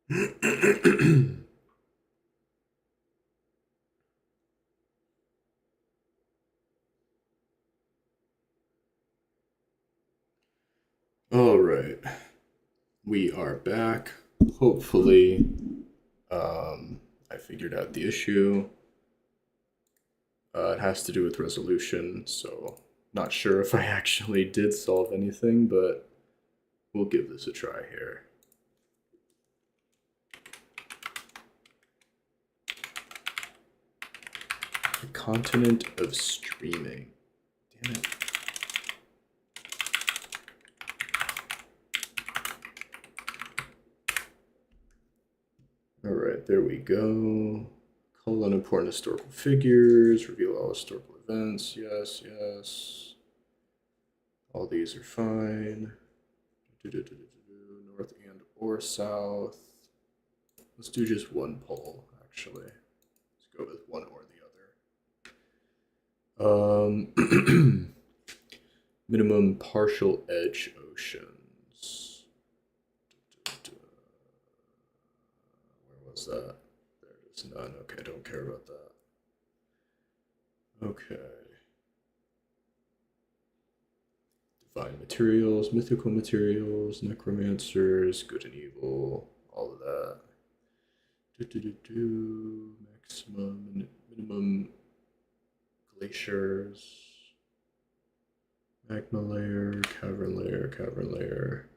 All right, we are back. Hopefully, I figured out the issue. It has to do with resolution, so not sure if I actually did solve anything, but we'll give this a try here. The continent of streaming. Damn it. All right, there we go. Call on important historical figures, reveal all historical events. Yes, yes. All these are fine. North and or south. Let's do just one poll, actually. Let's go with one or the other. Minimum partial edge oceans. Where was that? There it is. None. Okay, don't care about that. Okay. Divine materials, mythical materials, necromancers, good and evil, all of that. Maximum, minimum glaciers, magma layer, cavern layer.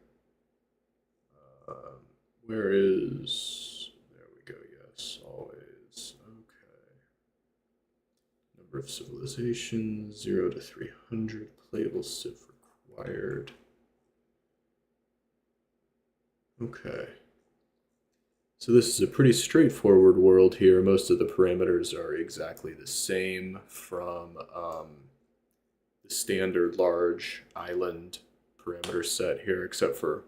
Where is? There we go. Yes, always. Okay. Number of civilizations 0 to 300. Playable civ required. Okay. So this is a pretty straightforward world here. Most of the parameters are exactly the same from the standard large island parameter set here, except for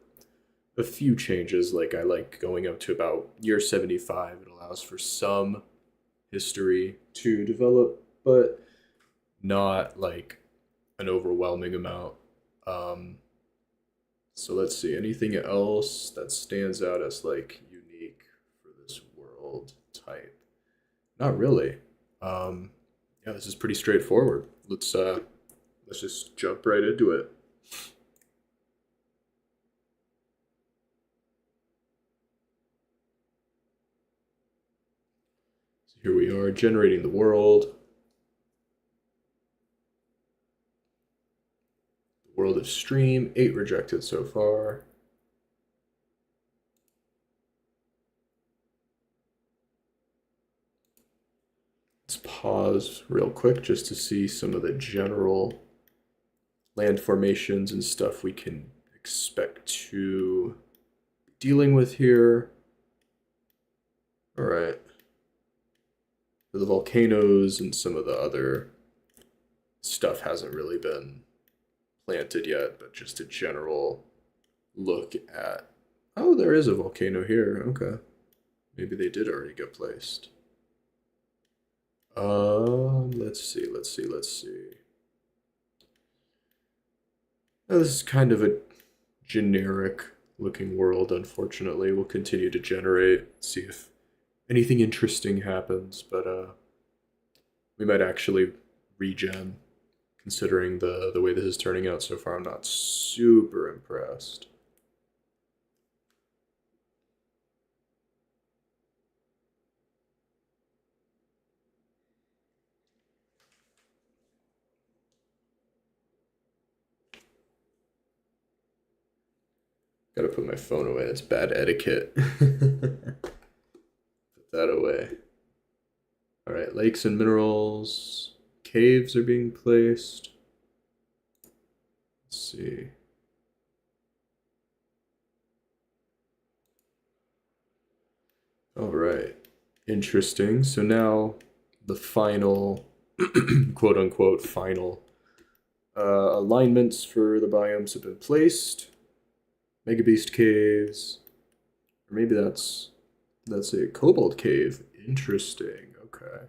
a few changes. Like I like going up to about year 75. It allows for some history to develop, but not like an overwhelming amount. Um, so let's see. Anything else that stands out as like unique for this world type? Not really. Um, yeah, this is pretty straightforward. Let's just jump right into it. So here we are generating the world. The world of stream, 8 rejected so far. Let's pause real quick just to see some of the general land formations and stuff we can expect to be dealing with here. All right. For the volcanoes and some of the other stuff hasn't really been planted yet, but just a general look at. Oh, there is a volcano here. Okay. Maybe they did already get placed. Let's see. Now, this is kind of a generic looking world, unfortunately. We'll continue to generate, see if anything interesting happens, but we might actually regen considering the way this is turning out so far. I'm not super impressed. Gotta put my phone away. That's bad etiquette. Put that away. All right, lakes and minerals. Caves are being placed. Let's see. All right. Interesting. So now the final, quote unquote, final alignments for the biomes have been placed. Mega Beast caves, or maybe that's a Cobalt cave. Interesting. Okay.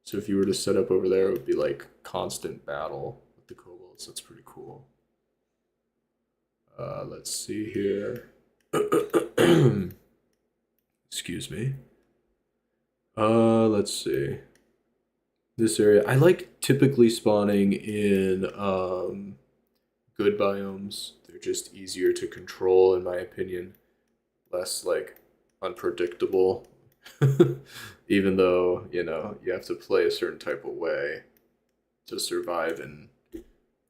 So if you were to set up over there, it would be like constant battle with the Kobolds. That's pretty cool. Let's see here. Excuse me. Let's see. This area, I like typically spawning in good biomes. They're just easier to control, in my opinion. Less like unpredictable. Even though, you have to play a certain type of way to survive in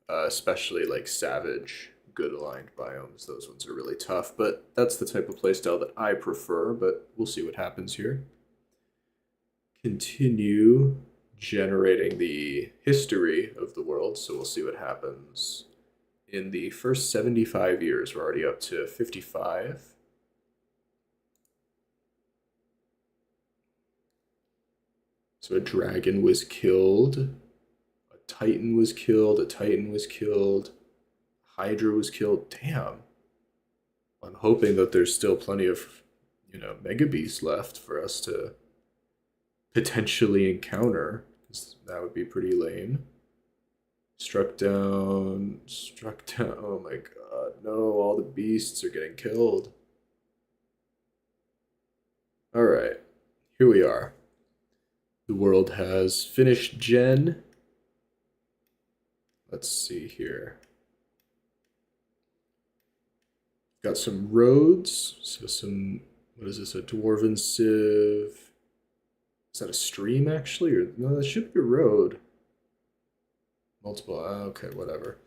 especially like savage, good aligned biomes. Those ones are really tough, but that's the type of playstyle that I prefer, but we'll see what happens here. Continue generating the history of the world, so we'll see what happens. In the first 75 years, we're already up to 55. So a dragon was killed, a titan was killed, a titan was killed, hydra was killed. Damn. I'm hoping that there's still plenty of, mega beasts left for us to potentially encounter. 'Cause that would be pretty lame. Struck down, struck down. Oh my god, no, all the beasts are getting killed. Alright, here we are. The world has finished gen. Let's see here. Got some roads. So some, what is this, a dwarven sieve? Is that a stream actually? Or no, that should be a road. Multiple, okay, whatever.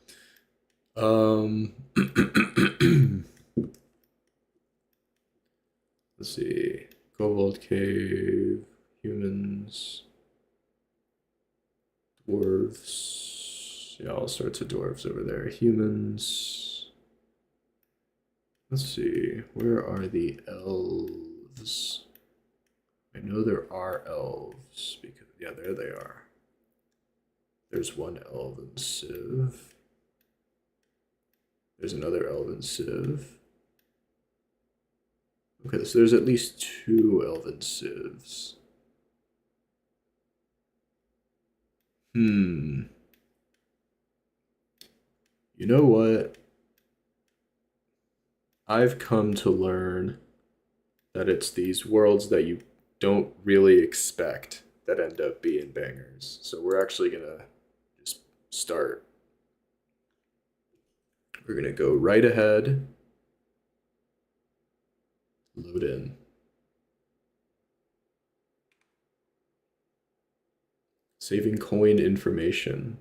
Let's see. Cobalt Cave, humans, dwarves. Yeah, all sorts of dwarves over there. Humans. Let's see. Where are the elves? I know there are elves because yeah, there they are. There's one elven civ. There's another elven civ. Okay, so there's at least 2 elven civs. You know what? I've come to learn that it's these worlds that you don't really expect that end up being bangers. So we're actually gonna just start. We're gonna go right ahead. Load in. Saving coin information.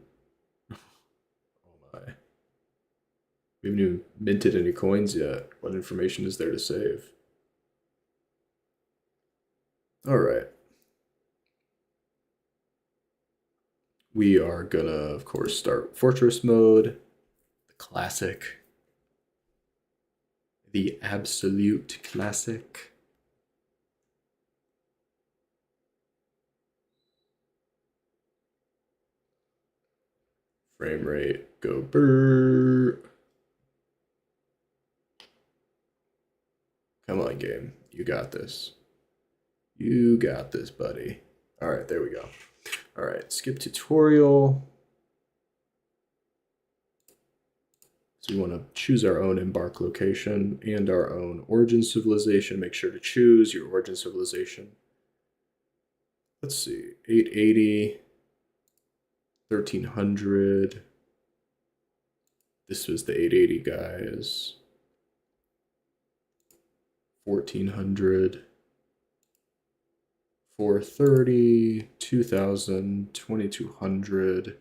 Oh my. We haven't even minted any coins yet. What information is there to save? Alright. We are gonna, of course, start Fortress mode. The classic. The absolute classic. Frame rate, go brrr. Come on, game. You got this. You got this, buddy. All right, there we go. All right, skip tutorial. So we want to choose our own embark location and our own origin civilization. Make sure to choose your origin civilization. Let's see, 880, 1300. This was the 880, guys. 1400. 430, 2000, 2200,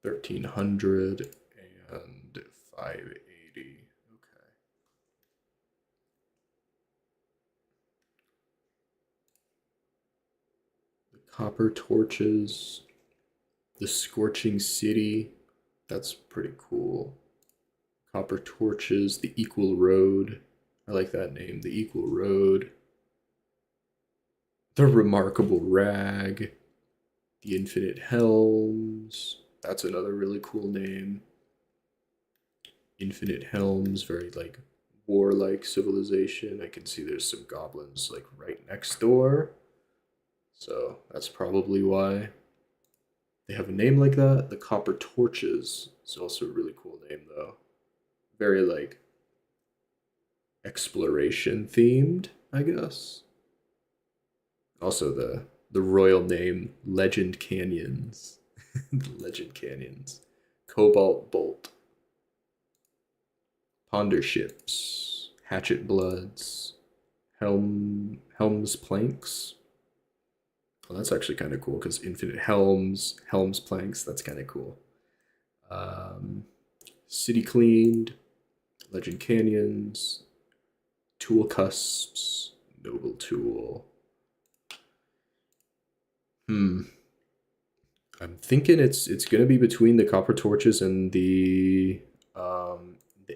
1300, and 580. Okay. The copper torches, the scorching city. That's pretty cool. Copper torches, the equal road. I like that name, the equal road. The remarkable rag, the infinite helms. That's another really cool name. Infinite helms, very like warlike civilization. I can see there's some goblins like right next door. So that's probably why they have a name like that. The copper torches is also a really cool name though. Very like exploration themed, I guess. Also the royal name Legend Canyons. The Legend Canyons. Cobalt Bolt. Ponder Ships. Hatchet Bloods. Helm's Planks. Well, that's actually kind of cool because Infinite Helm's Planks, that's kind of cool. City Cleaned, Legend Canyons, Tool Cusps, Noble Tool. I'm thinking it's gonna be between the Copper Torches and the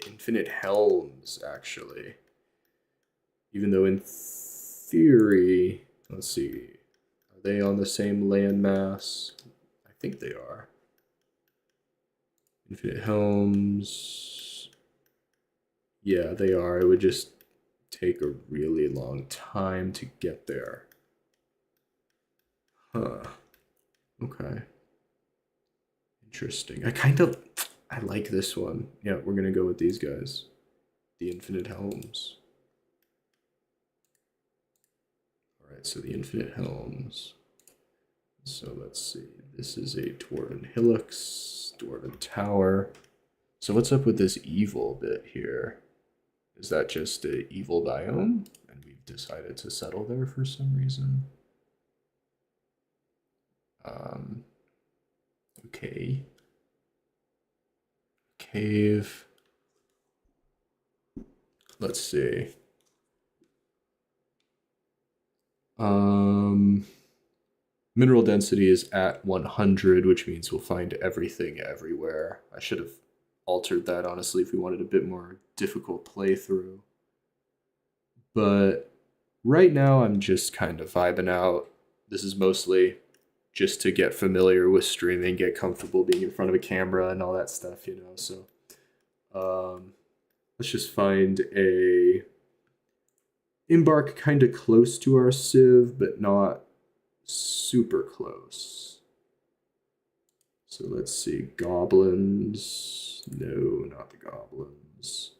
Infinite Helms, actually. Even though in theory, let's see, are they on the same landmass? I think they are. Infinite Helms. Yeah, they are. It would just take a really long time to get there. Huh. Okay. Interesting. I like this one. Yeah, we're gonna go with these guys. The Infinite Helms. Alright, so the Infinite Helms. So let's see. This is a Dwarven Hillocks, Dwarven Tower. So what's up with this evil bit here? Is that just an evil biome? And we've decided to settle there for some reason? Okay. Cave. Let's see. Mineral density is at 100, which means we'll find everything everywhere. I should have altered that, honestly, if we wanted a bit more difficult playthrough. But right now, I'm just kind of vibing out. This is mostly just to get familiar with streaming, get comfortable being in front of a camera and all that stuff, you know. So let's just find a embark kind of close to our civ, but not super close. So let's see, goblins. No, not the goblins.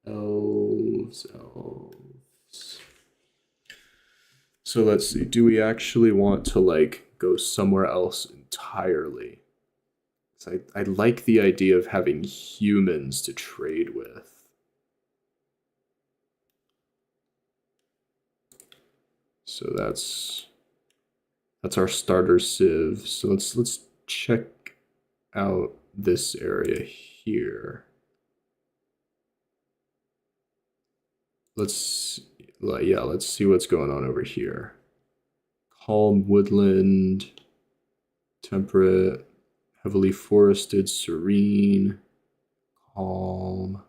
Elves. So let's see, do we actually want to like go somewhere else entirely? I like the idea of having humans to trade with. So that's our starter civ. So let's check out this area here. Let's see what's going on over here. Calm woodland, temperate, heavily forested, serene, calm.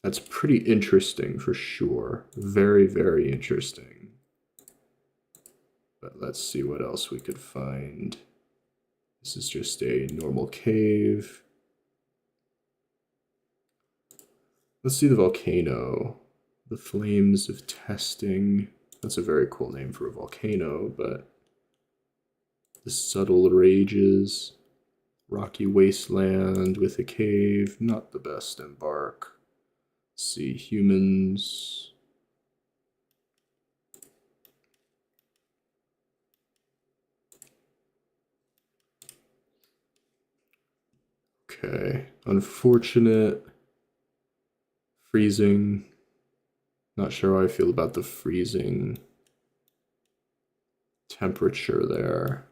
That's pretty interesting for sure. Very, very interesting. But let's see what else we could find. This is just a normal cave. Let's see the volcano. The Flames of Testing. That's a very cool name for a volcano, but the Subtle Rages. Rocky wasteland with a cave. Not the best embark. Let's see, humans. Okay, unfortunate. Freezing. Not sure how I feel about the freezing temperature there.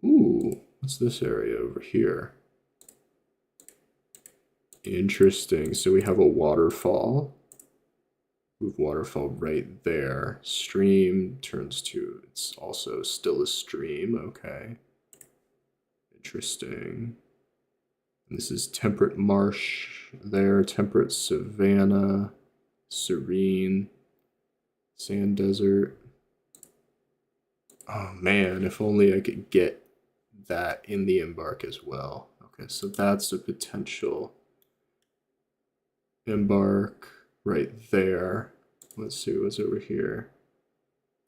Ooh, what's this area over here? Interesting. So we have a waterfall. Move waterfall right there. Stream turns to, it's also still a stream. Okay. Interesting. And this is temperate marsh there, temperate savanna, serene, sand desert. Oh man, if only I could get that in the embark as well. Okay, so that's a potential embark right there. Let's see what's over here.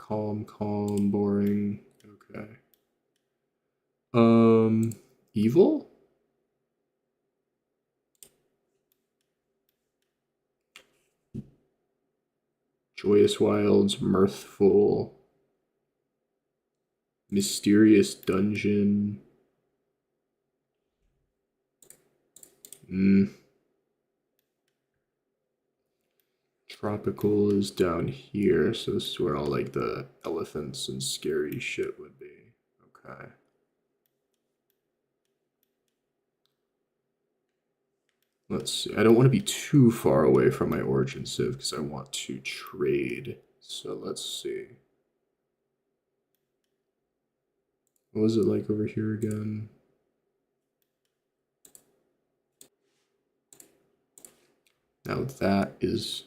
calm, boring. Okay. Evil? Joyous Wilds, mirthful. Mysterious dungeon. Tropical is down here, so this is where all like the elephants and scary shit would be. Okay. Let's see. I don't want to be too far away from my origin civ because I want to trade. So let's see. What was it like over here again? Now that is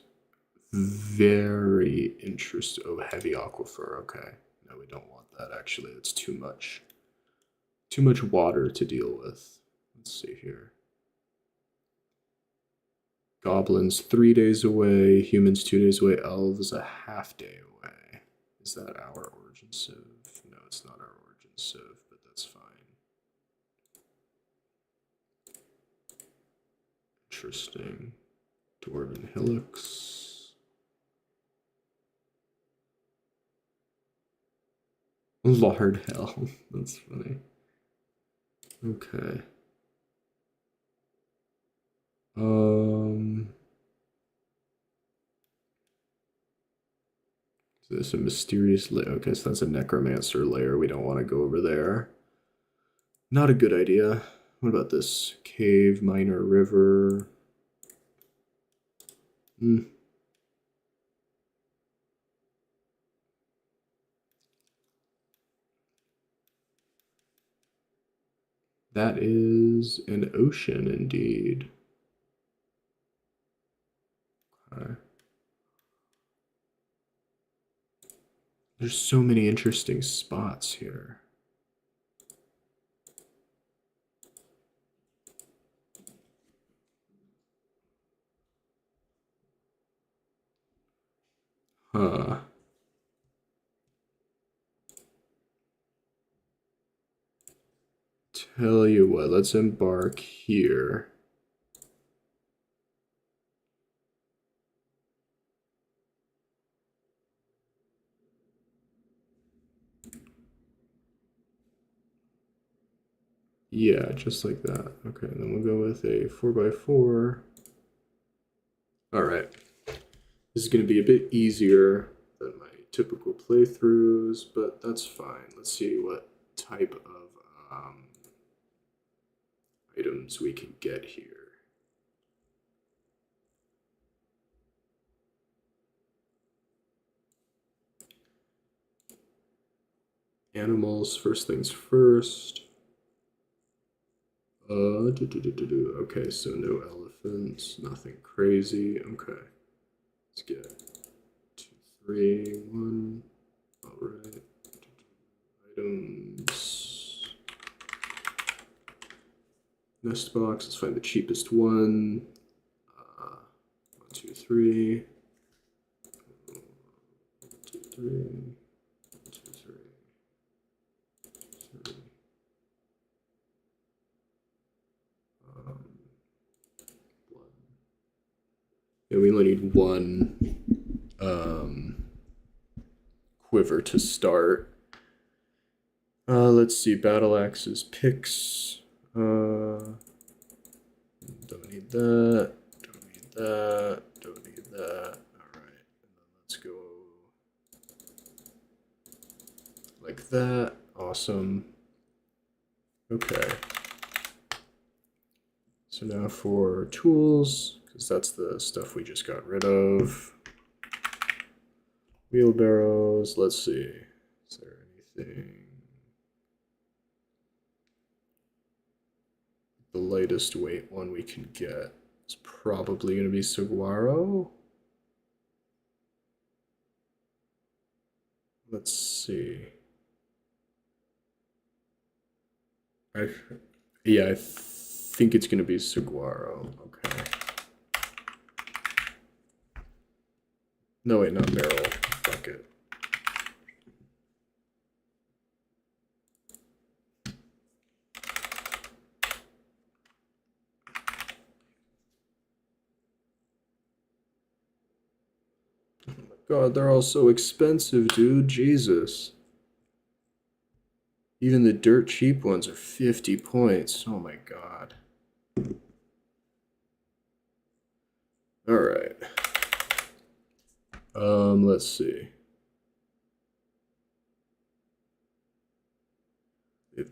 very interesting. Oh, heavy aquifer. Okay. No, we don't want that actually. It's too much. Too much water to deal with. Let's see here. Goblins 3 days away, humans 2 days away, elves a half day away. Is that our origin civ? No, it's not our origin civ, but that's fine. Interesting. Dwarven hillocks. Lard hell. That's funny. Okay. Is this a mysterious layer? Okay, so that's a necromancer layer. We don't want to go over there. Not a good idea. What about this? Cave, minor river. That is an ocean indeed. Okay. There's so many interesting spots here. Huh. Tell you what, let's embark here. Yeah, just like that. Okay, and then we'll go with a 4x4. All right. This is going to be a bit easier than my typical playthroughs, but that's fine. Let's see what type of items we can get here. Animals, first things first. Okay, so no elephants, nothing crazy. Okay, let's get 2, 3, 1. All right, items. Nest box. Let's find the cheapest one. 1, 2, 3. 1, 2, 3. Yeah, we only need one quiver to start. Let's see, battle axes, picks. Don't need that. Don't need that. Don't need that. All right, and then let's go like that. Awesome. Okay. So now for tools, because that's the stuff we just got rid of. Wheelbarrows, let's see. Is there anything? The lightest weight one we can get is probably going to be Saguaro. Let's see. Yeah, I think it's going to be Saguaro. Okay. No, wait, not Meryl. Fuck it. God, they're all so expensive, dude. Jesus. Even the dirt cheap ones are 50 points. Oh my god. Alright. Let's see. We have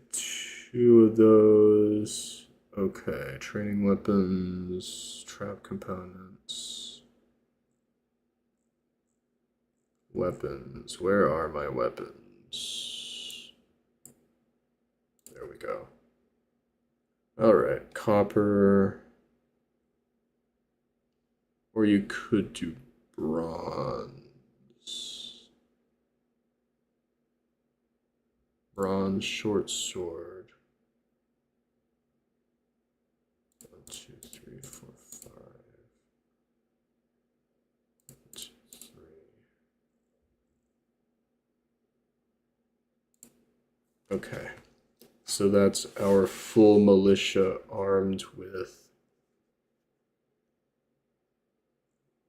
2 of those. Okay, training weapons, trap components. Weapons. Where are my weapons? There we go. Alright, copper. Or you could do bronze. Bronze short sword. 1, 2, 3, 4, 5. 1, 2, 3. Okay. So that's our full militia armed with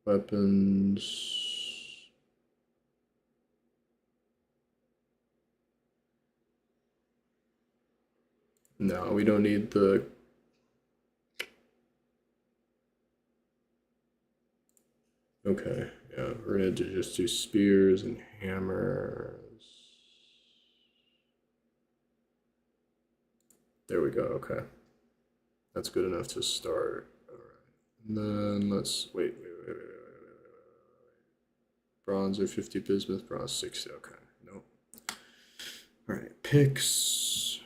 weapons. No, we don't need the... Okay, yeah, we're gonna just do spears and hammers. There we go, okay. That's good enough to start. All right. And then let's, wait. Bronze or 50 bismuth, bronze 60, okay, nope. All right, picks.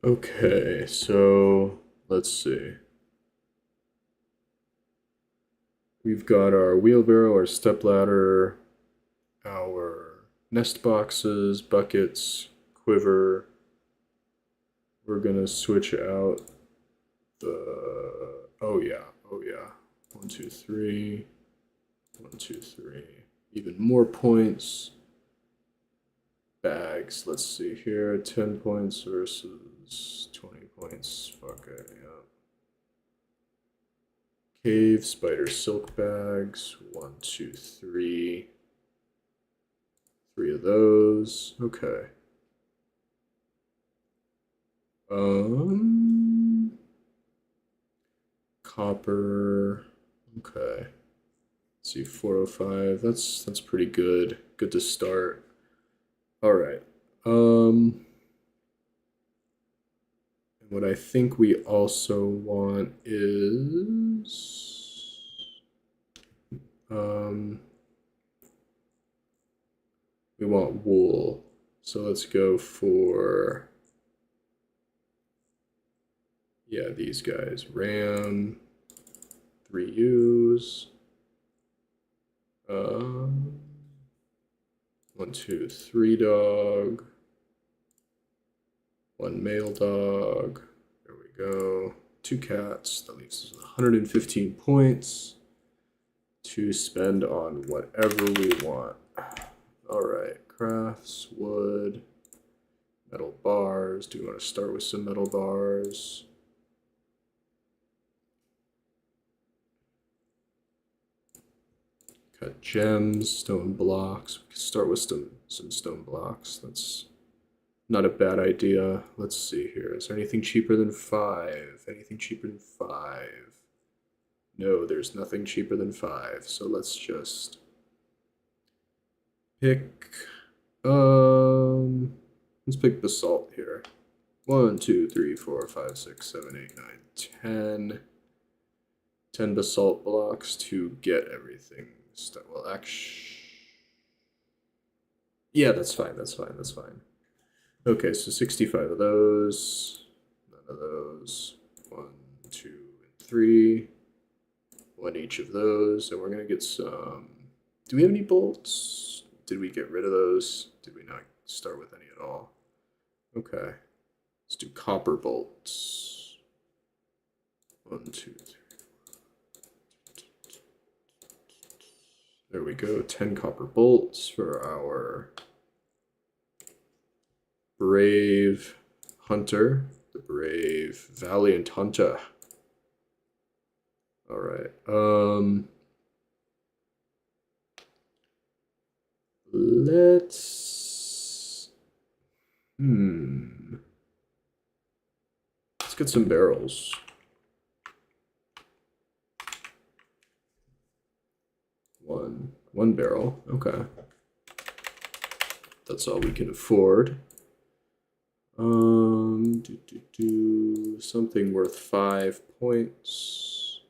Okay, so let's see. We've got our wheelbarrow, our stepladder, our nest boxes, buckets, quiver. We're gonna switch out the, oh yeah. 1, 2, 3. 1, 2, 3. Even more points. Bags, let's see here. 10 points versus 20 points. Fuck it, yeah. Cave, spider, silk bags. 1, 2, 3. 3 of those. Okay. Copper. Okay. Let's see, 405. That's pretty good. Good to start. All right. And what I think we also want is we want wool. So let's go for, yeah, these guys. Ram, 3 ewes. 1, 2, 3 dog. 1 male dog. There we go. 2 cats. That leaves us with 115 points to spend on whatever we want. All right, crafts, wood, metal bars. Do we want to start with some metal bars? Cut gems, stone blocks. We can start with some stone blocks. That's not a bad idea. Let's see here. Is there anything cheaper than 5? Anything cheaper than 5? No, there's nothing cheaper than 5. So let's just pick Let's pick basalt here. 1, 2, 3, 4, 5, 6, 7, 8, 9, 10. 10 basalt blocks to get everything. Well, actually, yeah, that's fine. That's fine. That's fine. Okay, so 65 of those. None of those. 1, 2, and 3. 1 each of those, and we're gonna get some. Do we have any bolts? Did we get rid of those? Did we not start with any at all? Okay. Let's do copper bolts. 1, 2, 3. There we go. 10 copper bolts for our brave hunter, the brave valiant hunter. All right. Let's get some barrels. One barrel. Okay. That's all we can afford. Something worth 5 points.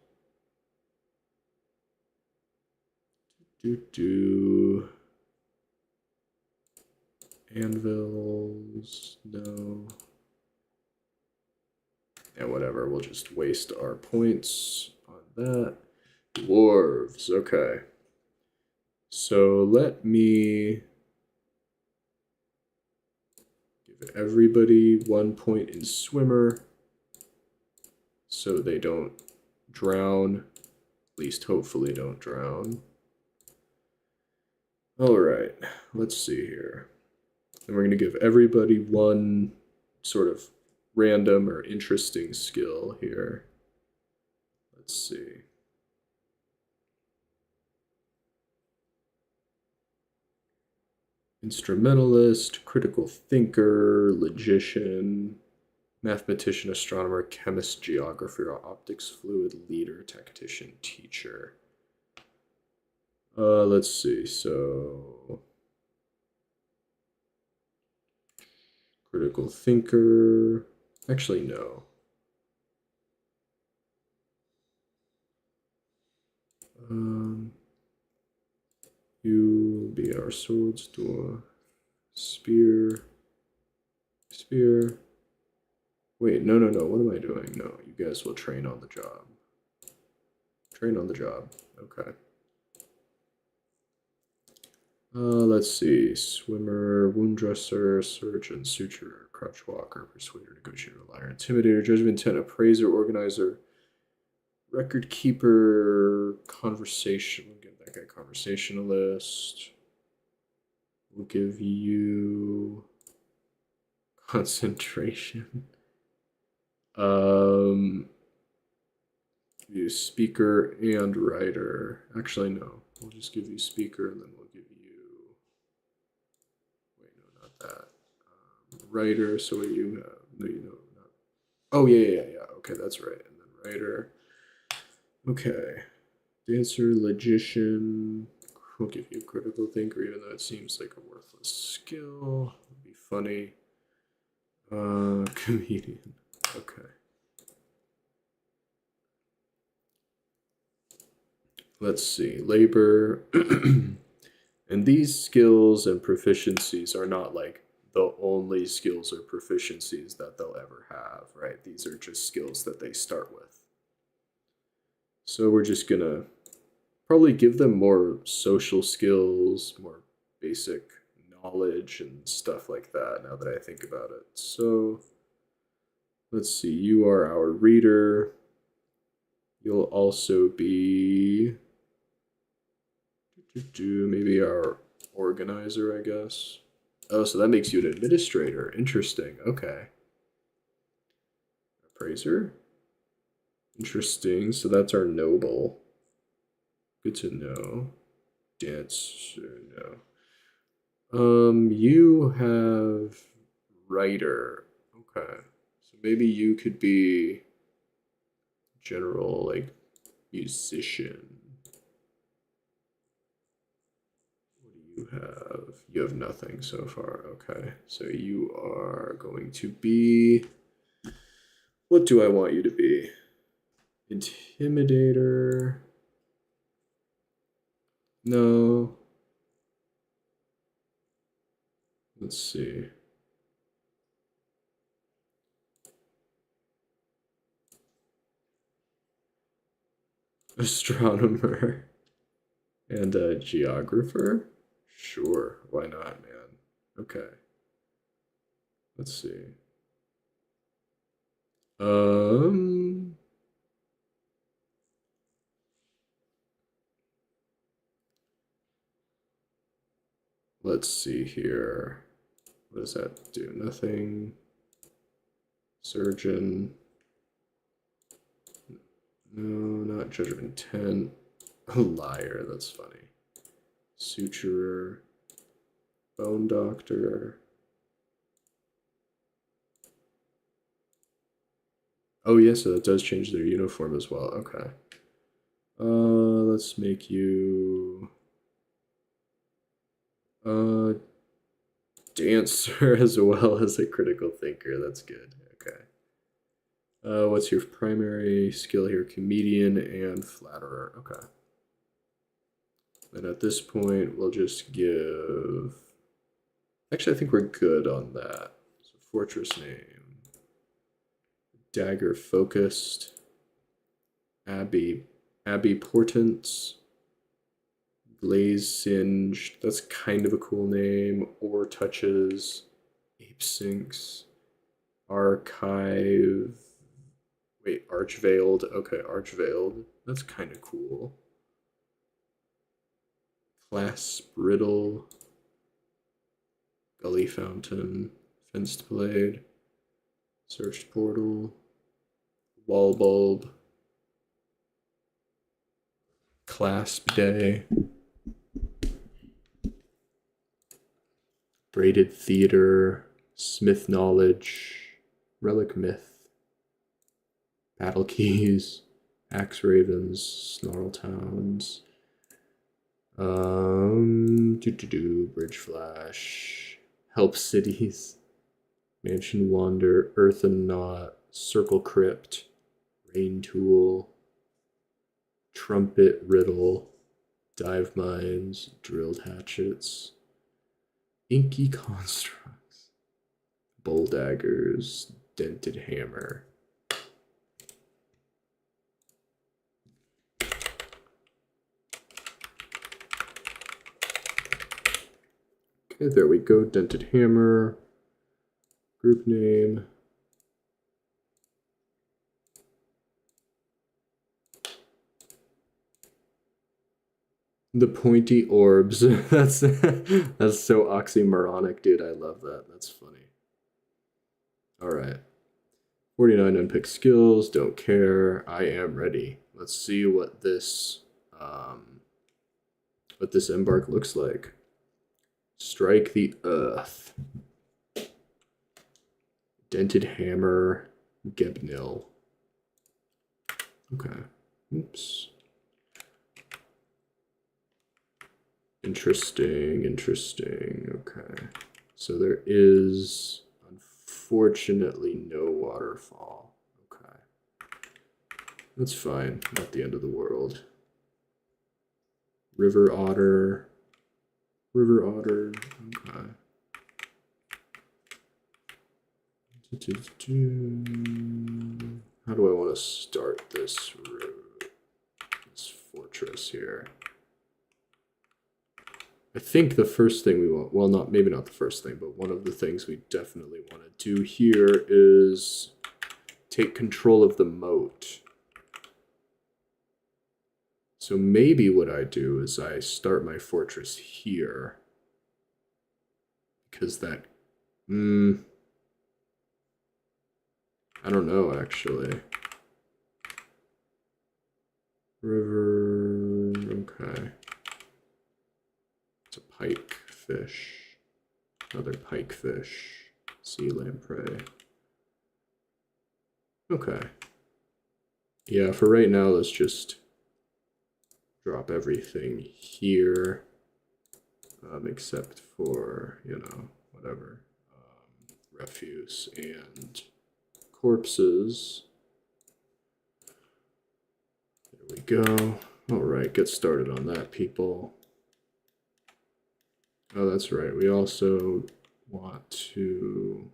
Anvils, no. And whatever, we'll just waste our points on that. Dwarves, okay. So let me give everybody 1 point in swimmer so they don't drown. At least hopefully don't drown. All right, let's see here. And we're going to give everybody one sort of random or interesting skill here. Let's see. Instrumentalist, critical thinker, logician, mathematician, astronomer, chemist, geographer, optics fluid, leader, tactician, teacher. Let's see. So critical thinker. Actually, no. You will be our swords door. Spear. Spear. Wait, no. What am I doing? No, you guys will train on the job. Train on the job. Okay. Let's see. Swimmer, wound dresser, surgeon, suturer, crutch walker, persuader, negotiator, liar, intimidator, judge of intent, appraiser, organizer, record keeper, conversation. We'll give that guy conversationalist. We'll give you concentration. You speaker and writer. Actually, no. We'll just give you speaker and then we'll give you. Wait, no, not that. Writer. So what you have? No, you know, not. Oh yeah. Okay, that's right. And then writer. Okay. Dancer, logician. We'll give you critical thinker, even though it seems like a worthless skill. It'd be funny. Comedian. Okay. Let's see. Labor. And these skills and proficiencies are not like the only skills or proficiencies that they'll ever have, right? These are just skills that they start with. So we're just gonna probably give them more social skills, more basic knowledge and stuff like that now that I think about it. So let's see, you are our reader. You'll also be maybe our organizer, I guess. Oh, so that makes you an administrator. Interesting. Okay. Appraiser. Interesting. So that's our noble. Good to know. Dancer, no. You have writer. Okay. So maybe you could be general, like, musician. What do You have nothing so far. Okay, so you are going to be. What do I want you to be? Intimidator. No. Let's see. Astronomer and a geographer? Sure, why not, man? Okay. Let's see. Um let's see here. What does that do? Nothing. Surgeon. No, not judge of intent. A liar, that's funny. Suturer. Bone doctor. Oh yeah, so that does change their uniform as well. Okay. Let's make you dancer as well as a critical thinker. That's good. Okay. What's your primary skill here? Comedian and flatterer. Okay. And at this point, we'll just give. Actually, I think we're good on that. So fortress name. Dagger focused. Abbey Portents. Glaze Singed. That's kind of a cool name. Ore Touches. Ape Sinks. Archive. Wait, Archveiled. Okay, Archveiled. That's kind of cool. Clasp Riddle. Gully Fountain. Fenced Blade. Searched Portal. Wall Bulb. Clasp Day. Braided Theater. Smith Knowledge. Relic Myth. Battle Keys. Axe Ravens. Snarl Towns. Bridge Flash. Help Cities. Mansion Wander. Earthen Knot. Circle Crypt. Rain Tool. Trumpet Riddle. Dive Mines. Drilled Hatchets. Inky Constructs. Bull Daggers. Dented Hammer. Okay, there we go. Dented Hammer. Group name. The pointy orbs. that's so oxymoronic, dude. I love that. That's funny. All right. 49 unpicked skills. Don't care. I am ready. Let's see what this embark looks like. Strike the earth. Dented hammer. Gebnil. Okay. Oops. Interesting. Okay. So there is unfortunately no waterfall. Okay. That's fine. Not the end of the world. River otter. Okay. How do I want to start this fortress here? I think the first thing we want, well, maybe not the first thing, but one of the things we definitely want to do here is take control of the moat. So maybe what I do is I start my fortress here. Because that, I don't know, actually. River, okay. It's a pike fish. Another pike fish. Sea lamprey. Okay. Yeah, for right now, let's just drop everything here. except for, you know, whatever, refuse and corpses. There we go. All right, get started on that, people. Oh, that's right. We also want to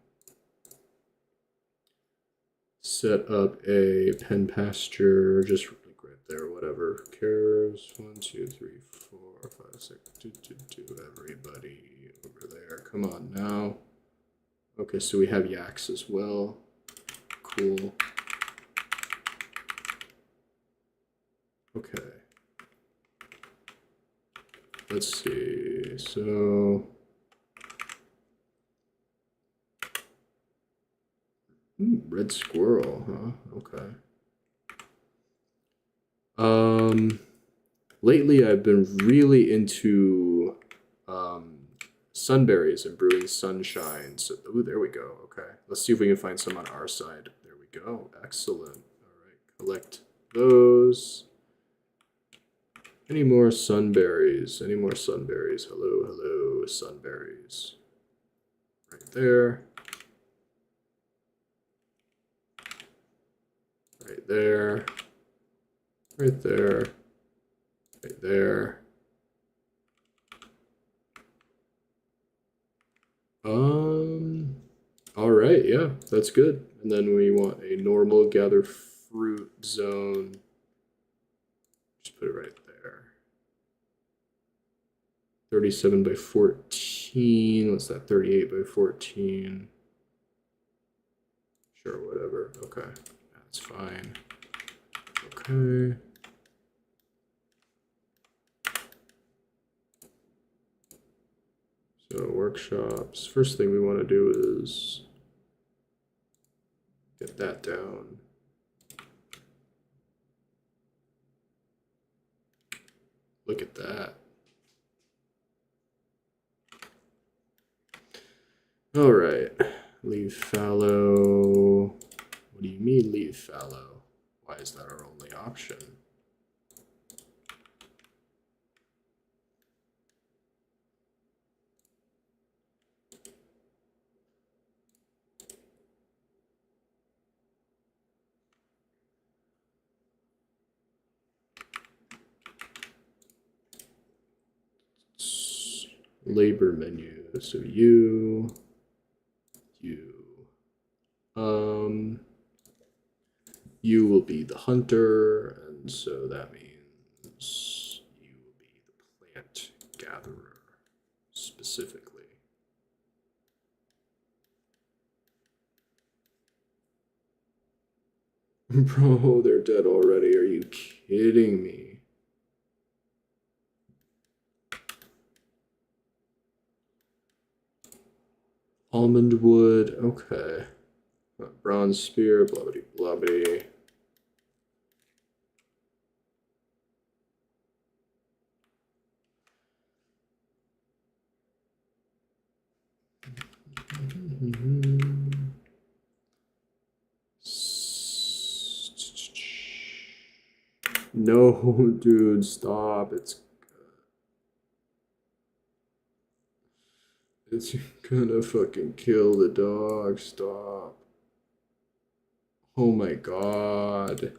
set up a pen pasture just like right there, whatever. Cares 1, 2, 3, 4, 5, 6, 2, everybody over there. Come on now. Okay, so we have yaks as well. Cool. Okay. Let's see. So red squirrel, huh? Okay. Lately I've been really into sunberries and brewing sunshine. So, ooh, there we go. Okay, let's see if we can find some on our side. There we go. Excellent. All right, collect those. Any more sunberries? Any more sunberries? Hello, hello, sunberries. Right there. Right there. Right there. Right there. All right, yeah, that's good. And then we want a normal gather fruit zone. Just put it right there. 37 by 14. What's that? 38 by 14. Sure, whatever. Okay, that's fine. Okay. So workshops. First thing we want to do is get that down. Look at that. All right. Leave fallow. What do you mean leave fallow? Why is that our only option? Labor menu. So you. You will be the hunter, and so that means you will be the plant gatherer specifically. Bro, they're dead already. Are you kidding me? Almond wood, okay. Bronze spear, blubbity blubbity. No, dude, stop. It's gonna fucking kill the dog. Stop. Oh my god.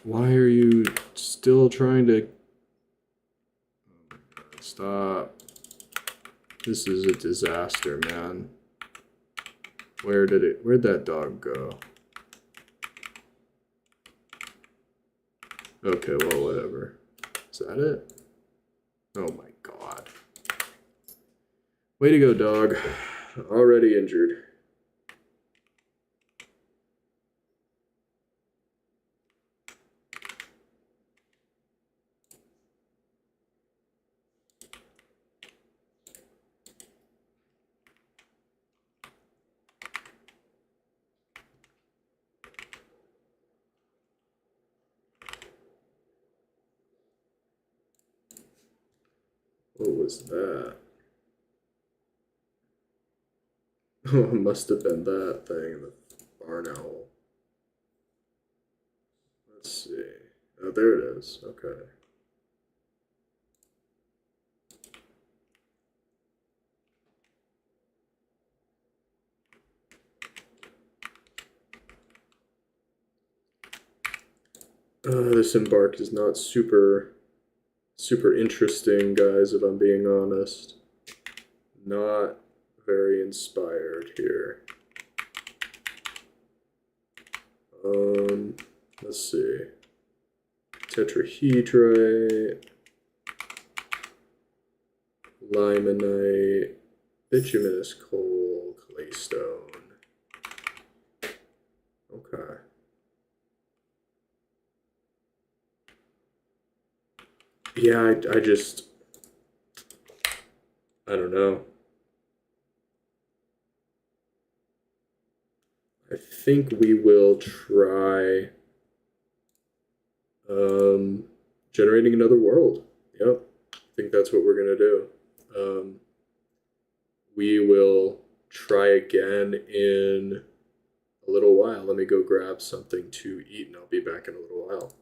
Why are you still trying to... Oh my god, stop. This is a disaster, man. Where'd that dog go? Okay, well, whatever. Is that it? Oh my god. Way to go, dog. Already injured. What was that? Oh, it must have been that thing, the barn owl. Let's see. Oh, there it is. Okay. This embark is not super interesting, guys, if I'm being honest. Not very inspired here. Let's see. Tetrahedrite, limonite, bituminous coal, claystone. Okay. Yeah, I just, I don't know. I think we will try um, generating another world. Yep. I think that's what we're gonna do. Um, we will try again in a little while. Let me go grab something to eat and I'll be back in a little while.